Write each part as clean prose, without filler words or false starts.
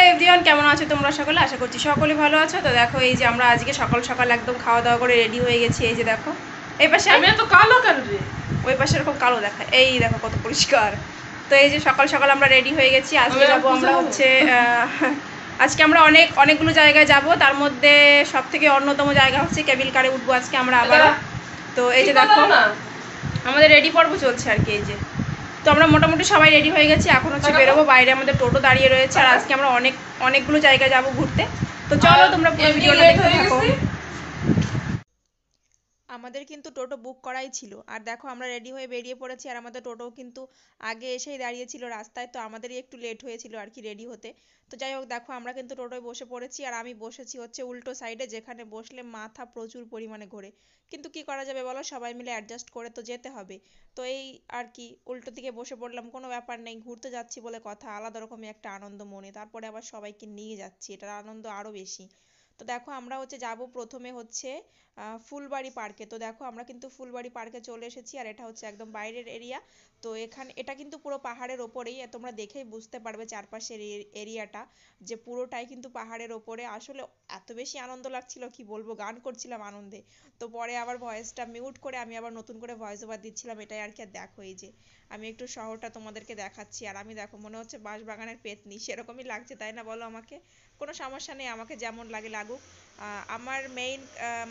Hello everyone, কেমন আছো তোমরা সকলে? আশা করছি সকলে ভালো আছো। তো দেখো এই যে আমরা আজকে সকাল সকাল একদম খাওয়া দাওয়া করে রেডি হয়ে গেছি। এই যে দেখো এই পাশে আমি এত কালো কেন রে? ওই পাশে এরকম কালো দেখায়, এই দেখো কত পরিষ্কার। তো এই যে সকাল সকাল আমরা রেডি হয়ে গেছি। আজকে যাবো আমরা হচ্ছে আজকে আমরা অনেকগুলো জায়গায় যাব। তার মধ্যে সব থেকে অন্যতম জায়গা হচ্ছে কেবিল কারে উঠবো আজকে আমরা আবার। তো এই যে দেখো আমাদের রেডি পর্ব চলছে আর কি। এই যে তো আমরা মোটামুটি সবাই রেডি হয়ে গেছি, এখন হচ্ছে বেরোবো। বাইরে আমাদের টোটো দাঁড়িয়ে রয়েছে আর আজকে আমরা অনেকগুলো জায়গায় যাব ঘুরতে। তো চলো তোমরা পুরো ভিডিওটা দেখতে থাকো। আমাদের কিন্তু টোটো বুক করাই ছিল, আর দেখো আমরা রেডি হয়ে বেরিয়ে পড়েছি। আর আমাদের টোটো কিন্তু আগে এসেই দাঁড়িয়েছিল রাস্তায়, তো আমাদেরই একটু লেট হয়েছিল আর কি রেডি হতে। তো যাই হোক দেখো আমরা কিন্তু টোটোয় বসে পড়েছি, আর আমি বসেছি হচ্ছে উল্টো সাইডে, যেখানে বসলে মাথা প্রচুর পরিমাণে ঘোরে। কিন্তু কি করা যাবে বলো, সবাই মিলে অ্যাডজাস্ট করে তো যেতে হবে। তো এই আর কি উল্টো দিকে বসে পড়লাম, কোনো ব্যাপার নেই, ঘুরতে যাচ্ছি বলে কথা, আলাদা রকমের একটা আনন্দ মনে। তারপরে আবার সবাইকে নিয়ে যাচ্ছি, এটার আনন্দ আরো বেশি। তো দেখো আমরা হচ্ছে যাব প্রথমে হচ্ছে ফুলবাড়ি পার্কে। তো দেখো আমরা কিন্তু ফুলবাড়ি পার্কে চলে এসেছি, আর এটা হচ্ছে একদম বাইরের এরিয়া। তো এখানে এটা কিন্তু পুরো পাহাড়ের ওপরেই, তোমরা দেখেই বুঝতে পারবে চারপাশের এরিয়াটা যে পুরোটাই কিন্তু পাহাড়ের ওপরে। আসলে এত বেশি আনন্দ লাগছিল কি বলবো, গান করছিলাম আনন্দে। তো পরে আবার ভয়েসটা মিউট করে আমি আবার নতুন করে ভয়েস ওভার দিচ্ছিলাম, এটাই আর কি। আর দেখো এই যে আমি একটু শহরটা তোমাদেরকে দেখাচ্ছি, আর আমি দেখো মনে হচ্ছে বাঁশবাগানের পেতনি, সেরকমই লাগছে তাই না বলো আমাকে? কোনো সমস্যা নেই, আমাকে যেমন লাগে লাগুক। আমার মেইন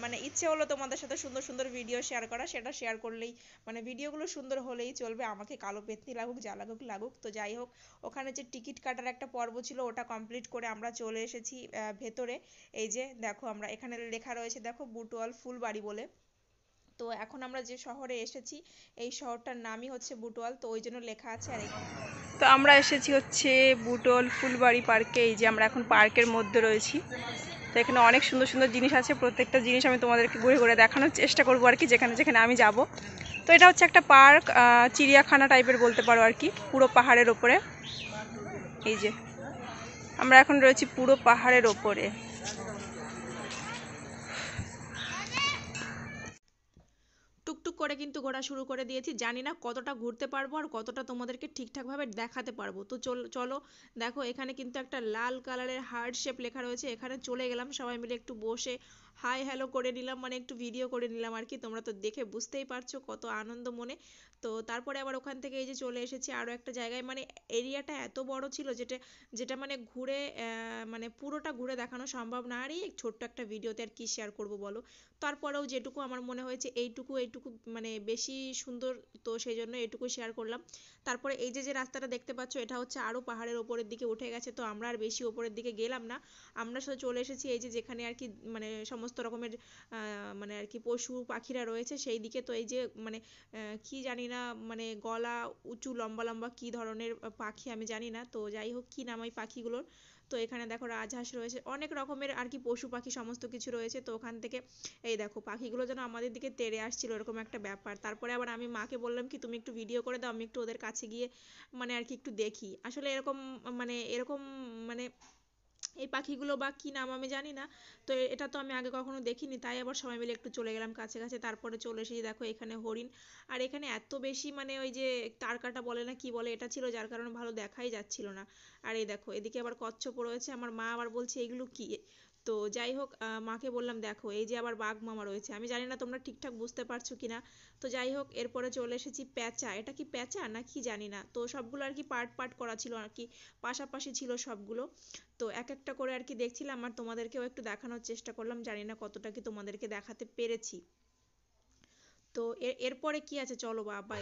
মানে ইচ্ছে হলো তোমাদের সাথে সুন্দর সুন্দর ভিডিও শেয়ার করা, সেটা শেয়ার করলেই মানে ভিডিওগুলো সুন্দর হলেই চলবে, আমাকে কালো পেতনি লাগুক যা লাগুক লাগুক। তো যাই হোক, ওখানে যে টিকিট কাটার একটা পর্ব ছিল ওটা কমপ্লিট করে আমরা চলে এসেছি ভেতরে। এই যে দেখো আমরা এখানে লেখা রয়েছে দেখো বুটওয়াল ফুলবাড়ি বলে। তো এখন আমরা যে শহরে এসেছি এই শহরটার নামই হচ্ছে বুটওয়াল, তো ওই জন্য লেখা আছে। আর তো আমরা এসেছি হচ্ছে বুটওয়াল ফুলবাড়ি পার্কে। এই যে আমরা এখন পার্কের মধ্যে রয়েছি। তো এখানে অনেক সুন্দর সুন্দর জিনিস আছে, প্রত্যেকটা জিনিস আমি তোমাদেরকে ঘুরে ঘুরে দেখানোর চেষ্টা করবো আর কি, যেখানে যেখানে আমি যাব। তো এটা হচ্ছে একটা পার্ক, চিড়িয়াখানা টাইপের বলতে পারো আর কি, পুরো পাহাড়ের ওপরে। এই যে আমরা এখন রয়েছি পুরো পাহাড়ের ওপরে। টুকটুক করে কিন্তু ঘোরা শুরু করে দিয়েছি, জানি না কতটা ঘুরতে পারবো আর কতটা তোমাদেরকে ঠিকঠাকভাবে দেখাতে পারবো। তো চলো দেখো এখানে কিন্তু একটা লাল কালারের হার্ট শেপ লেখা রয়েছে, এখানে চলে গেলাম, সবাই মিলে একটু বসে হাই হ্যালো করে নিলাম, মানে একটু ভিডিও করে নিলাম আর কি। তোমরা তো দেখে বুঝতেই পারছো কত আনন্দ মনে। তো তারপরে আবার ওখান থেকে এই যে চলে এসেছি আরও একটা জায়গায়, মানে এরিয়াটা এত বড় ছিল যেটা যেটা মানে ঘুরে মানে পুরোটা ঘুরে দেখানো সম্ভব না। আর এই ছোট্ট একটা ভিডিওতে আর কি শেয়ার করব বলো। তারপরেও যেটুকু আমার মনে হয়েছে এইটুকু মানে বেশি সুন্দর, তো সেই জন্য এটুকু শেয়ার করলাম। তারপরে এই যে যে রাস্তাটা দেখতে পাচ্ছ এটা হচ্ছে আরো পাহাড়ের ওপরের দিকে উঠে গেছে, তো আমরা আর বেশি ওপরের দিকে গেলাম না। আমরা শুধু চলে এসেছি এই যে যেখানে আর কি মানে সমস্ত রকমের মানে আর কি পশু পাখিরা রয়েছে সেই দিকে। তো এই যে মানে কি জানি না, মানে গলা উঁচু লম্বা লম্বা কি ধরনের পাখি আমি জানি না, তো যাই হোক কি নাম ওই পাখিগুলোর। তো এখানে দেখো রাজহাঁস রয়েছে, অনেক রকমের আর কি পশু পাখি সমস্ত কিছু রয়েছে। তো ওখান থেকে এই দেখো পাখিগুলো যেন আমাদের দিকে তেড়ে আসছিল, এরকম একটা ব্যাপার। তারপরে আবার আমি মাকে বললাম কি তুমি একটু ভিডিও করে দাও, আমি একটু ওদের কাছে গিয়ে মানে আর কি একটু দেখি আসলে এরকম মানে এরকম মানে এই পাখিগুলো বা কি নাম আমি জানি না। তো এটা তো আমি আগে কখনো দেখিনি, তাই আবার সবাই মিলে একটু চলে গেলাম কাছে কাছে। তারপরে চলে এসেছি দেখো এখানে হরিণ, আর এখানে এত বেশি মানে ওই যে তার কাটা বলে না কি বলে এটা ছিল, যার কারণে ভালো দেখাই যাচ্ছিল না। আর এই দেখো এদিকে আবার কচ্ছপ রয়েছে, আমার মা আবার বলছে এগুলো কি। তো যাই হোক মাকে বললাম দেখো এই যে আবার বাঘ মামা রয়েছে, আমি জানি না তোমরা ঠিকঠাক বুঝতে পারছো কিনা। তো যাই হোক এরপরে চলে এসেছি প্যাঁচা, এটা কি প্যাঁচা না কি জানি না, তো সবগুলো আর কি পার্ট পার্ট করা ছিল আর কি, পাশাপাশি ছিল সবগুলো। তো এক একটা করে আর কি দেখছিলাম আর তোমাদেরকেও একটু দেখানোর চেষ্টা করলাম, জানি না কতটা কি তোমাদেরকে দেখাতে পেরেছি। তো এরপরে কি আছে চলো বাবা,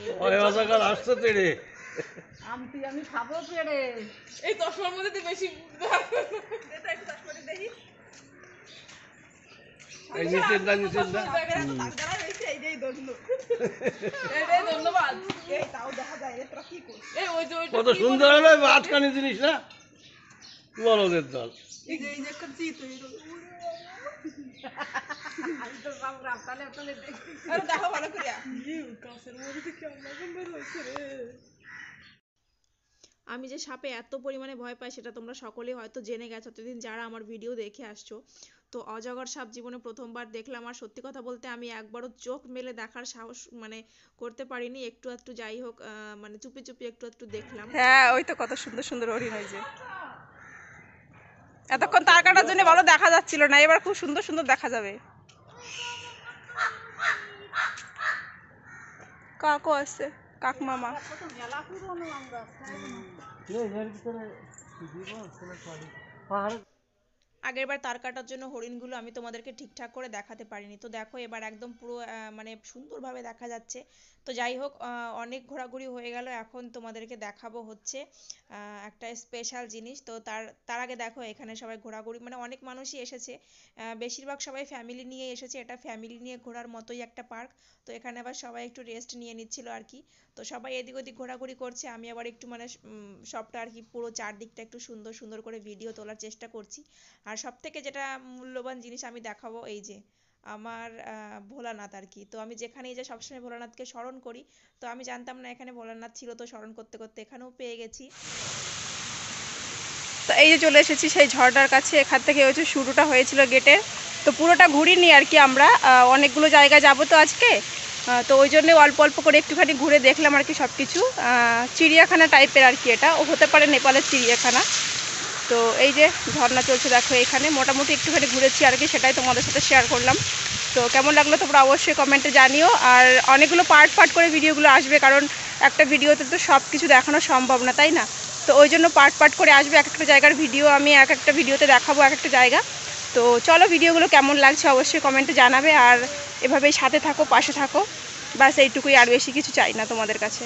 আসতে তেড়ে আমি খাবো পেড়ে এই 10টার মধ্যে বেশি দেখি কত সুন্দর হলো আটকানি জিনিস না বলদের দল। আমি যে সাপে এত পরিমাণে ভয় পাই সেটা তোমরা সকলেই হয়তো জেনে গেছো এতদিন যারা আমার ভিডিও দেখে আসছো। তো অজগর সাপ জীবনে প্রথমবার দেখলাম, আর সত্যি কথা বলতে আমি একবারও চোখ মেলে দেখার সাহস মানে করতে পারিনি, একটু একটু যাই হোক মানে চুপি চুপি একটু একটু দেখলাম। হ্যাঁ ওই তো কত সুন্দর সুন্দর হরিণ, ওই যে এতক্ষণ তার কাটার জন্য ভালো দেখা যাচ্ছিল না, এবার খুব সুন্দর সুন্দর দেখা যাবে। কাকু আসছে, কাক মামা। আগেরবার তার কাটার জন্য হরিণগুলো আমি তোমাদেরকে ঠিকঠাক করে দেখাতে পারিনি, তো দেখো এবার একদম পুরো মানে সুন্দরভাবে দেখা যাচ্ছে। তো যাই হোক, অনেক ঘোরাঘুরি হয়ে গেল, এখন তোমাদেরকে দেখাবো হচ্ছে একটা স্পেশাল জিনিস। তো তার তার আগে দেখো এখানে সবাই ঘোরাঘুরি, মানে অনেক মানুষই এসেছে, বেশিরভাগ সবাই ফ্যামিলি নিয়ে এসেছে, এটা ফ্যামিলি নিয়ে ঘোরার মতোই একটা পার্ক। তো এখানে আবার সবাই একটু রেস্ট নিয়ে নিচ্ছিল আর কি। তো সবাই এদিক ওদিক ঘোরাঘুরি করছে, আমি আবার একটু মানে সবটা আর কি পুরো চারদিকটা একটু সুন্দর সুন্দর করে ভিডিও তোলার চেষ্টা করছি। আর সব থেকে যেটা মূল্যবান জিনিস আমি দেখাবো, এই যে আমার ভোলানাথ আর কি। তো আমি যেখানেই যাই সবসময় ভোলানাথকে স্মরণ করি। তো আমি জানতাম না এখানে ভোলানাথ ছিল, তো স্মরণ করতে করতে এখানেও পেয়ে গেছি। তো এই যে চলে এসেছি সেই ঝর্ণার কাছে, এখান থেকে হচ্ছে শুরুটা হয়েছিল গেটের। তো পুরোটা ঘুরিনি আর কি, আমরা অনেকগুলো জায়গায় যাব তো আজকে, তো ওই জন্য অল্প অল্প করে একটুখানি ঘুরে দেখলাম আর কি সব কিছু। চিড়িয়াখানা টাইপের আর কি, এটা ও হতে পারে নেপালের চিড়িয়াখানা। তো এই যে ঝর্ণা চলছে দেখো এখানে, মোটামুটি একটুখানি ঘুরেছি আর কি, সেটাই তোমাদের সাথে শেয়ার করলাম। তো কেমন লাগলো তোমরা অবশ্যই কমেন্টে জানিও। আর অনেকগুলো পার্ট পার্ট করে ভিডিওগুলো আসবে, কারণ একটা ভিডিওতে তো সব কিছু দেখানো সম্ভব না, তাই না? তো ওই জন্য পার্ট পার্ট করে আসবে, এক একটা জায়গার ভিডিও আমি এক একটা ভিডিওতে দেখাবো, এক একটা জায়গা। তো চলো, ভিডিওগুলো কেমন লাগছে অবশ্যই কমেন্টে জানাবে, আর এভাবেই সাথে থাকো, পাশে থাকো, ব্যাস এইটুকুই, আর বেশি কিছু চাই না তোমাদের কাছে।